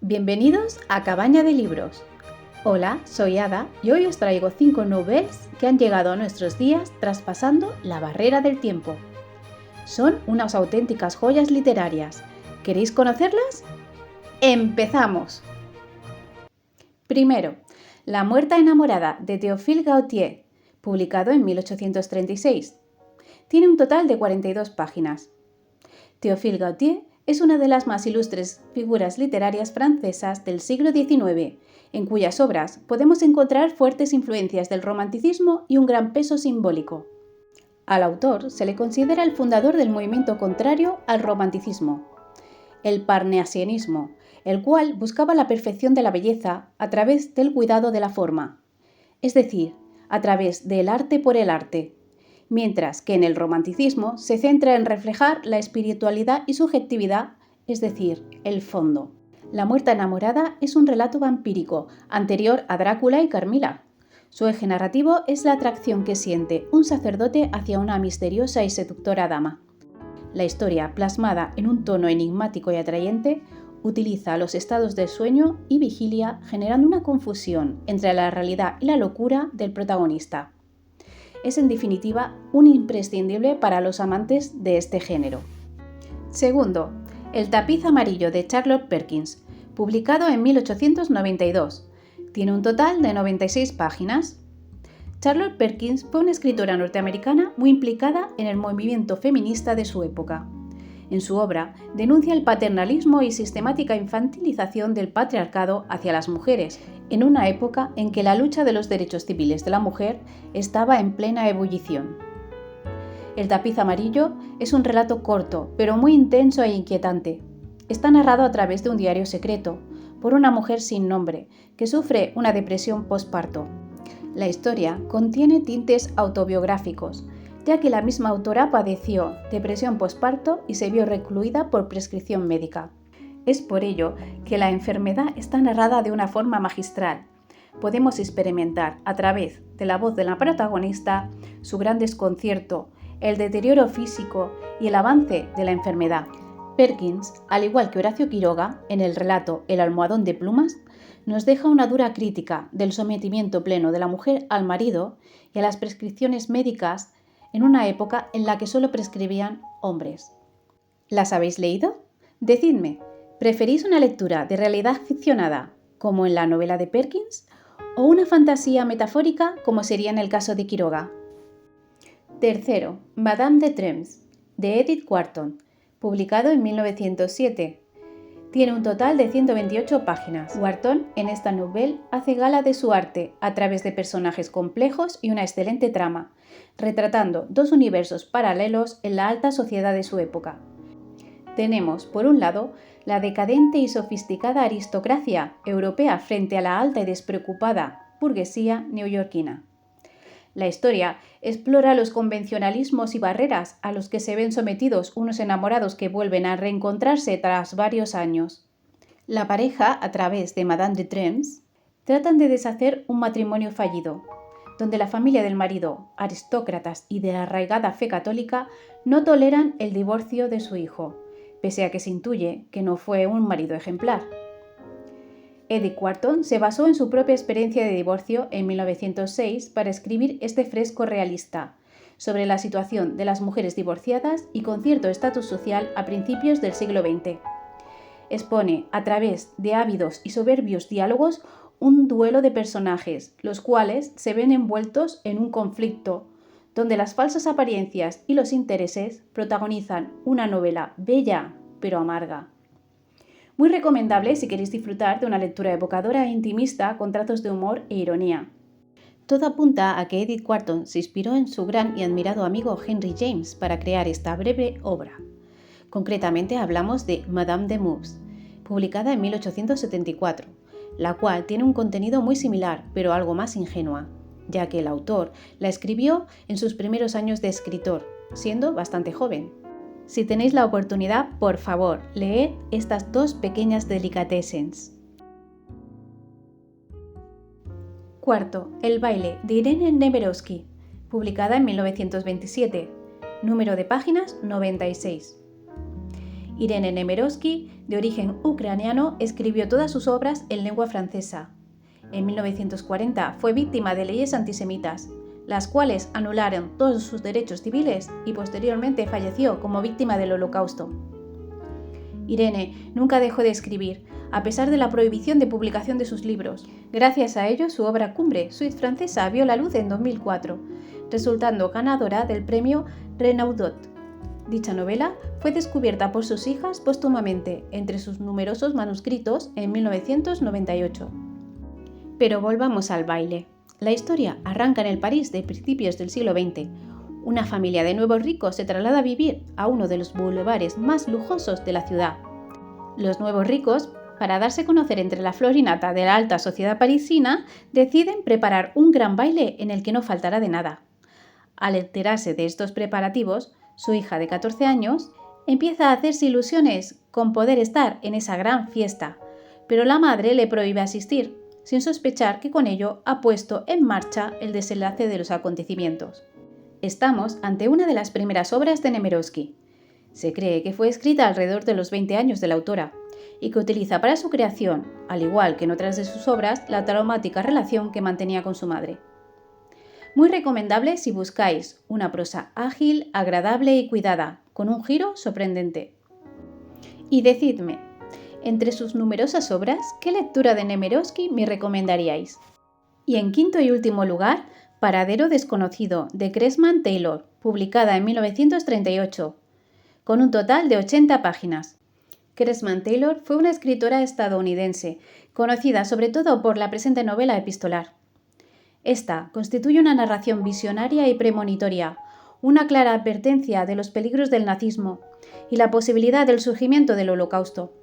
Bienvenidos a Cabaña de Libros. Hola, soy Ada y hoy os traigo 5 novels que han llegado a nuestros días traspasando la barrera del tiempo. Son unas auténticas joyas literarias. ¿Queréis conocerlas? ¡Empezamos! Primero, La muerta enamorada de Théophile Gautier, publicado en 1836. Tiene un total de 42 páginas. Théophile Gautier es una de las más ilustres figuras literarias francesas del siglo XIX, en cuyas obras podemos encontrar fuertes influencias del romanticismo y un gran peso simbólico. Al autor se le considera el fundador del movimiento contrario al romanticismo, el parnasianismo, el cual buscaba la perfección de la belleza a través del cuidado de la forma, es decir, a través del arte por el arte, mientras que en el romanticismo se centra en reflejar la espiritualidad y subjetividad, es decir, el fondo. La muerta enamorada es un relato vampírico, anterior a Drácula y Carmila. Su eje narrativo es la atracción que siente un sacerdote hacia una misteriosa y seductora dama. La historia, plasmada en un tono enigmático y atrayente, utiliza los estados de sueño y vigilia, generando una confusión entre la realidad y la locura del protagonista. Es en definitiva un imprescindible para los amantes de este género. Segundo, El tapiz amarillo de Charlotte Perkins, publicado en 1892. Tiene un total de 96 páginas. Charlotte Perkins fue una escritora norteamericana muy implicada en el movimiento feminista de su época. En su obra denuncia el paternalismo y sistemática infantilización del patriarcado hacia las mujeres, en una época en que la lucha de los derechos civiles de la mujer estaba en plena ebullición. El tapiz amarillo es un relato corto, pero muy intenso e inquietante. Está narrado a través de un diario secreto, por una mujer sin nombre, que sufre una depresión postparto. La historia contiene tintes autobiográficos, ya que la misma autora padeció depresión postparto y se vio recluida por prescripción médica. Es por ello que la enfermedad está narrada de una forma magistral. Podemos experimentar a través de la voz de la protagonista su gran desconcierto, el deterioro físico y el avance de la enfermedad. Perkins, al igual que Horacio Quiroga, en el relato El almohadón de plumas, nos deja una dura crítica del sometimiento pleno de la mujer al marido y a las prescripciones médicas en una época en la que solo prescribían hombres. ¿Las habéis leído? Decidme, ¿preferís una lectura de realidad ficcionada, como en la novela de Perkins, o una fantasía metafórica, como sería en el caso de Quiroga? Tercero, Madame de Trèmes, de Edith Wharton, publicado en 1907. Tiene un total de 128 páginas. Wharton, en esta novela, hace gala de su arte a través de personajes complejos y una excelente trama, retratando dos universos paralelos en la alta sociedad de su época. Tenemos, por un lado, la decadente y sofisticada aristocracia europea frente a la alta y despreocupada burguesía neoyorquina. La historia explora los convencionalismos y barreras a los que se ven sometidos unos enamorados que vuelven a reencontrarse tras varios años. La pareja, a través de Madame de Trèmes, tratan de deshacer un matrimonio fallido, donde la familia del marido, aristócratas y de la arraigada fe católica, no toleran el divorcio de su hijo, pese a que se intuye que no fue un marido ejemplar. Edith Wharton se basó en su propia experiencia de divorcio en 1906 para escribir este fresco realista sobre la situación de las mujeres divorciadas y con cierto estatus social a principios del siglo XX. Expone, a través de ávidos y soberbios diálogos, un duelo de personajes, los cuales se ven envueltos en un conflicto, donde las falsas apariencias y los intereses protagonizan una novela bella pero amarga. Muy recomendable si queréis disfrutar de una lectura evocadora e intimista con trazos de humor e ironía. Todo apunta a que Edith Wharton se inspiró en su gran y admirado amigo Henry James para crear esta breve obra. Concretamente hablamos de Madame de Mouffe, publicada en 1874, la cual tiene un contenido muy similar, pero algo más ingenua, ya que el autor la escribió en sus primeros años de escritor, siendo bastante joven. Si tenéis la oportunidad, por favor, leed estas dos pequeñas delicatessens. Cuarto, El baile, de Irene Nemirovsky, publicada en 1927, número de páginas 96. Irene Nemirovsky, de origen ucraniano, escribió todas sus obras en lengua francesa. En 1940 fue víctima de leyes antisemitas, las cuales anularon todos sus derechos civiles y posteriormente falleció como víctima del Holocausto. Irene nunca dejó de escribir, a pesar de la prohibición de publicación de sus libros. Gracias a ello, su obra cumbre, Suite francesa, vio la luz en 2004, resultando ganadora del premio Renaudot. Dicha novela fue descubierta por sus hijas póstumamente entre sus numerosos manuscritos en 1998. Pero volvamos al baile. La historia arranca en el París de principios del siglo XX. Una familia de nuevos ricos se traslada a vivir a uno de los bulevares más lujosos de la ciudad. Los nuevos ricos, para darse a conocer entre la flor y nata de la alta sociedad parisina, deciden preparar un gran baile en el que no faltará de nada. Al enterarse de estos preparativos, su hija de 14 años empieza a hacerse ilusiones con poder estar en esa gran fiesta, pero la madre le prohíbe asistir, sin sospechar que con ello ha puesto en marcha el desenlace de los acontecimientos. Estamos ante una de las primeras obras de Nemirovsky. Se cree que fue escrita alrededor de los 20 años de la autora y que utiliza para su creación, al igual que en otras de sus obras, la traumática relación que mantenía con su madre. Muy recomendable si buscáis una prosa ágil, agradable y cuidada, con un giro sorprendente. Y decidme, entre sus numerosas obras, ¿qué lectura de Nemirovsky me recomendaríais? Y en quinto y último lugar, Paradero desconocido, de Cressman Taylor, publicada en 1938, con un total de 80 páginas. Cressman Taylor fue una escritora estadounidense, conocida sobre todo por la presente novela epistolar. Esta constituye una narración visionaria y premonitoria, una clara advertencia de los peligros del nazismo y la posibilidad del surgimiento del Holocausto.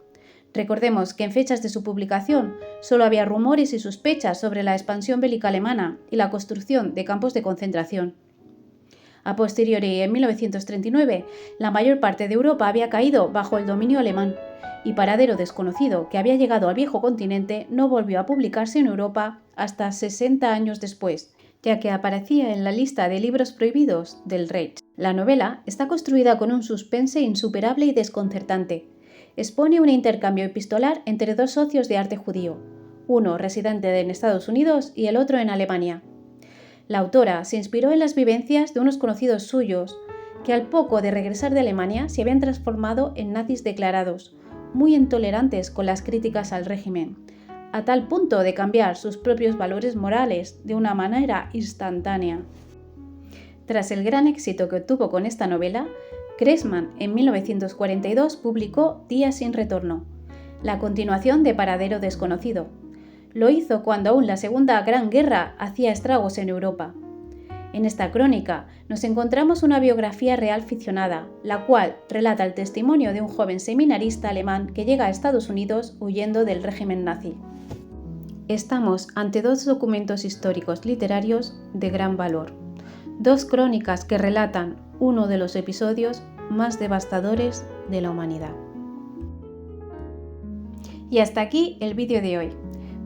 Recordemos que en fechas de su publicación solo había rumores y sospechas sobre la expansión bélica alemana y la construcción de campos de concentración. A posteriori, en 1939, la mayor parte de Europa había caído bajo el dominio alemán y Paradero desconocido, que había llegado al viejo continente, no volvió a publicarse en Europa hasta 60 años después, ya que aparecía en la lista de libros prohibidos del Reich. La novela está construida con un suspense insuperable y desconcertante. Expone un intercambio epistolar entre dos socios de arte judío, uno residente en Estados Unidos y el otro en Alemania. La autora se inspiró en las vivencias de unos conocidos suyos, que al poco de regresar de Alemania se habían transformado en nazis declarados, muy intolerantes con las críticas al régimen, a tal punto de cambiar sus propios valores morales de una manera instantánea. Tras el gran éxito que obtuvo con esta novela, Cressman en 1942 publicó Días sin retorno, la continuación de Paradero desconocido. Lo hizo cuando aún la Segunda Gran Guerra hacía estragos en Europa. En esta crónica nos encontramos una biografía real ficcionada, la cual relata el testimonio de un joven seminarista alemán que llega a Estados Unidos huyendo del régimen nazi. Estamos ante dos documentos históricos literarios de gran valor, dos crónicas que relatan uno de los episodios más devastadores de la humanidad. Y hasta aquí el vídeo de hoy.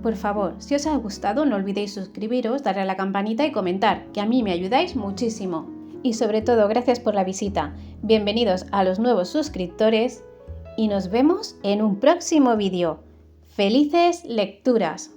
Por favor, si os ha gustado, no olvidéis suscribiros, darle a la campanita y comentar, que a mí me ayudáis muchísimo. Y sobre todo, gracias por la visita. Bienvenidos a los nuevos suscriptores y nos vemos en un próximo vídeo. ¡Felices lecturas!